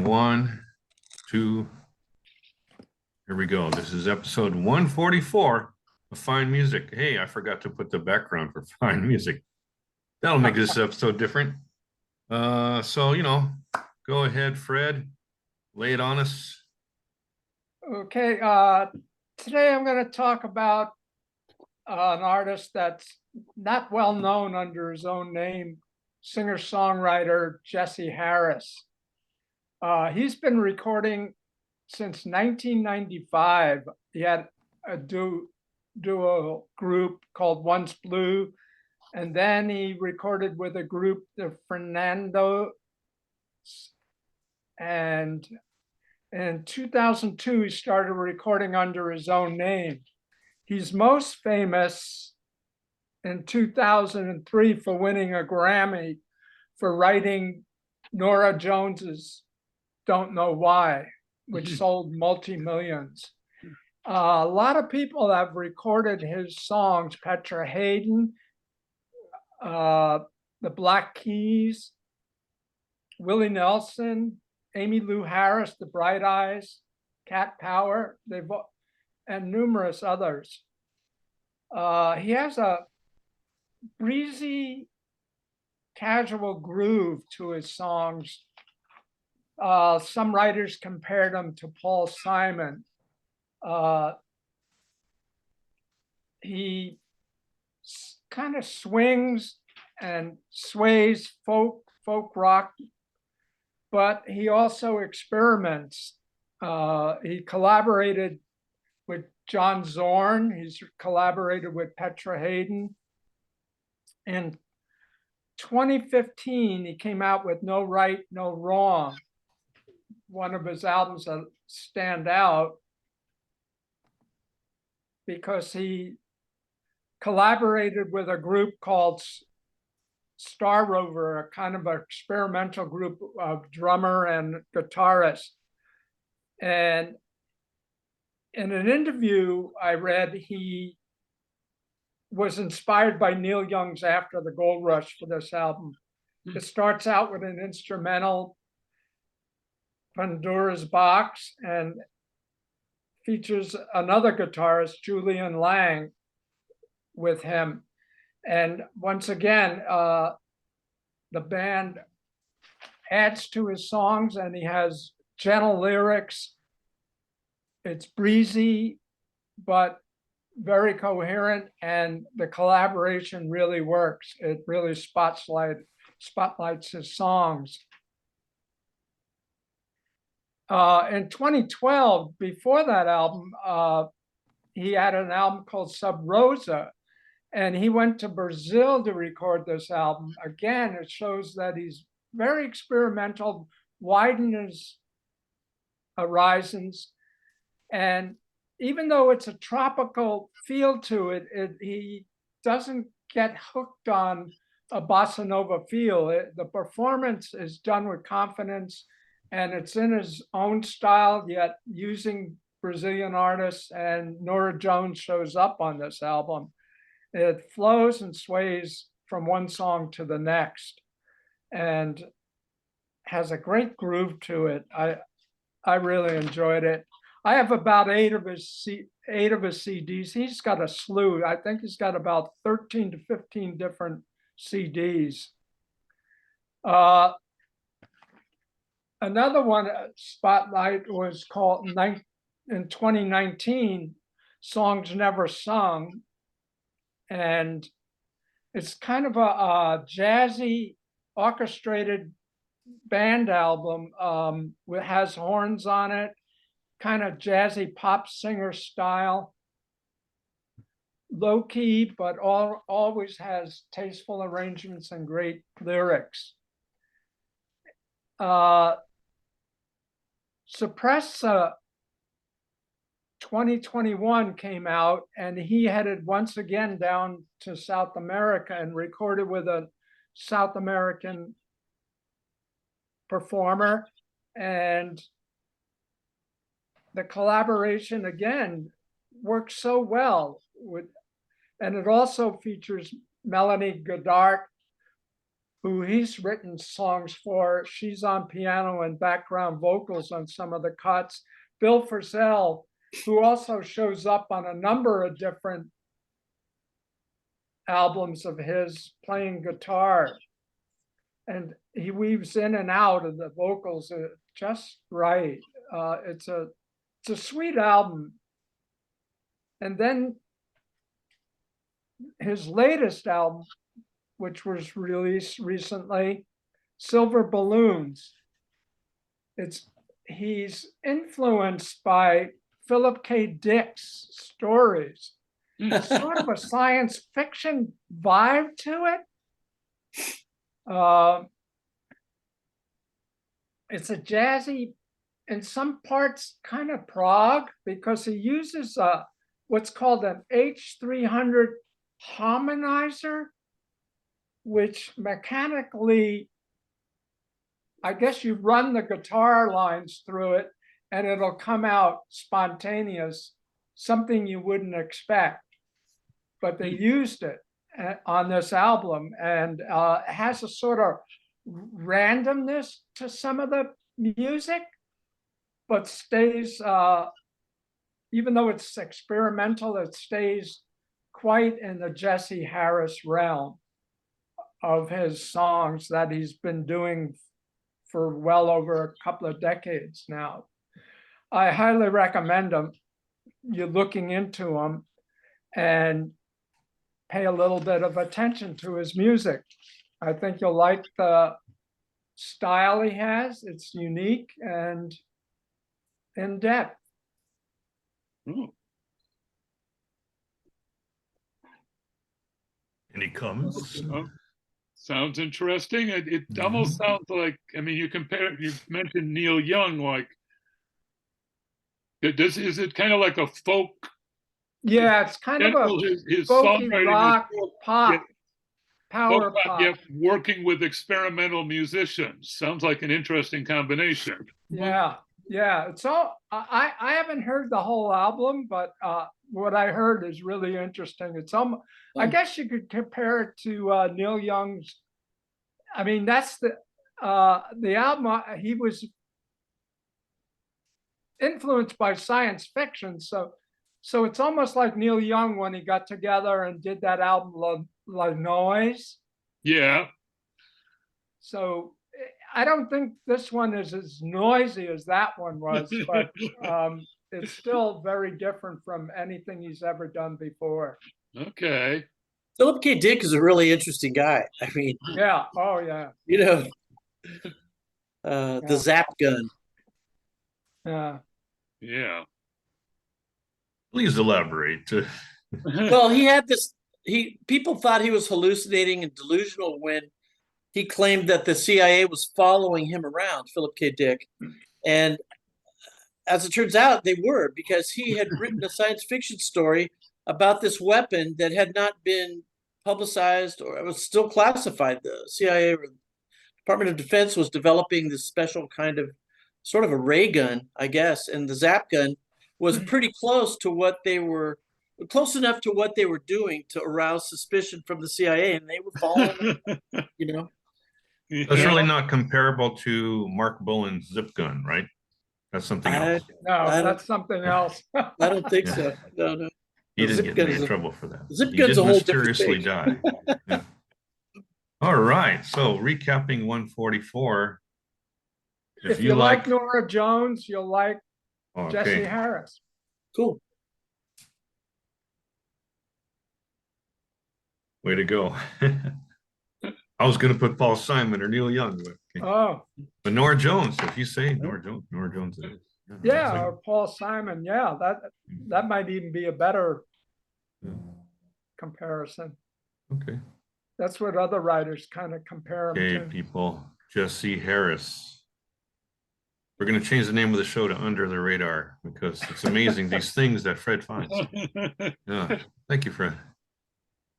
One, two, here we go. This is episode 144 of Fine Music. Hey, I forgot to put the background for Fine Music. That'll make this episode different. Go ahead, Fred. Lay it on us. Okay, today I'm going to talk about an artist that's not well known under his own name, singer-songwriter Jesse Harris. He's been recording since 1995. He had a duo group called Once Blue, and then he recorded with a group, the Fernando, and in 2002, he started recording under his own name. He's most famous in 2003 for winning a Grammy for writing Norah Jones's Don't Know Why, which sold multi-millions. A lot of people have recorded his songs, Petra Haden, the Black Keys, Willie Nelson, Amy Lou Harris, The Bright Eyes, Cat Power, and numerous others. He has a breezy, casual groove to his songs. Some writers compared him to Paul Simon. He kind of swings and sways folk rock, but he also experiments. He collaborated with John Zorn. He's collaborated with Petra Haden. In 2015, he came out with No Right, No Wrong, one of his albums that stand out because he collaborated with a group called Star Rover, a kind of experimental group of drummer and guitarist. And in an interview I read, he was inspired by Neil Young's After the Gold Rush for this album. It starts out with an instrumental, Pandora's Box, and features another guitarist, Julian Lang, with him. And once again, the band adds to his songs, and he has gentle lyrics. It's breezy, but very coherent, and the collaboration really works. It really spotlights his songs. In 2012, before that album, he had an album called Sub Rosa, and he went to Brazil to record this album. Again, it shows that he's very experimental, widened his horizons. And even though it's a tropical feel to it, he doesn't get hooked on a bossa nova feel. The performance is done with confidence, and it's in his own style, yet using Brazilian artists, and Norah Jones shows up on this album. It flows and sways from one song to the next and has a great groove to it. I really enjoyed it. I have about eight of his CDs. He's got a slew. I think he's got about 13 to 15 different CDs. Another one, Spotlight, was called in 2019, Songs Never Sung. And it's kind of a jazzy, orchestrated band album. It has horns on it, kind of jazzy pop singer style. Low key, but always has tasteful arrangements and great lyrics. Suppressa 2021 came out, and he headed once again down to South America and recorded with a South American performer. And the collaboration again works so well and it also features Melanie Godart, who he's written songs for. She's on piano and background vocals on some of the cuts. Bill Frisell, who also shows up on a number of different albums of his playing guitar. And he weaves in and out of the vocals just right. It's a sweet album. And then his latest album, which was released recently, Silver Balloons. He's influenced by Philip K. Dick's stories. Sort of a science fiction vibe to it. It's a jazzy, in some parts, kind of prog, because he uses what's called an H300 harmonizer, which mechanically, I guess you run the guitar lines through it and it'll come out spontaneous, something you wouldn't expect. But they used it on this album, and it has a sort of randomness to some of the music, but stays, even though it's experimental, it stays quite in the Jesse Harris realm of his songs that he's been doing for well over a couple of decades now. I highly recommend them. You're looking into them and pay a little bit of attention to his music. I think you'll like the style he has. It's unique and in depth. Any comments? Sounds interesting. It almost sounds like, I mean, you mentioned Neil Young, like, is it kind of like a folk? Yeah, it's kind of a his folky songwriting rock, is pop, power pop. yet working with experimental musicians. Sounds like an interesting combination. Yeah, it's all, I haven't heard the whole album, but what I heard is really interesting. It's I guess you could compare it to Neil Young's. I mean, that's the album. He was influenced by science fiction, so it's almost like Neil Young when he got together and did that album La Noise. Yeah. So I don't think this one is as noisy as that one was, but it's still very different from anything he's ever done before. Okay. Philip K. Dick is a really interesting guy. I mean, yeah, oh yeah, you know, the Zap gun. Yeah. Please elaborate. Well, he had this. People thought he was hallucinating and delusional when he claimed that the CIA was following him around, Philip K. Dick, and as it turns out, they were, because he had written a science fiction story about this weapon that had not been publicized, or it was still classified. The CIA, or Department of Defense, was developing this special kind of sort of a ray gun, I guess, and the Zap gun was pretty close to what they were, close enough to what they were doing to arouse suspicion from the CIA, and they were following, you know. That's really not comparable to Mark Bolan's zip gun, right? That's something else. No, that's something else. I don't think so. No. He The didn't get in any trouble for that. Zip He gun's did a whole different mysteriously thing. die. Yeah. All right. So recapping 144. If you like Norah Jones, you'll like Jesse Harris. Cool. Way to go. I was going to put Paul Simon or Neil Young, but Norah Jones. If you say Norah Jones it is. Yeah, or Paul Simon. Yeah, that might even be a better comparison. Okay. That's what other writers kind of compare him to. Okay, people. Jesse Harris. We're going to change the name of the show to Under the Radar, because it's amazing these things that Fred finds. Yeah. Thank you, Fred.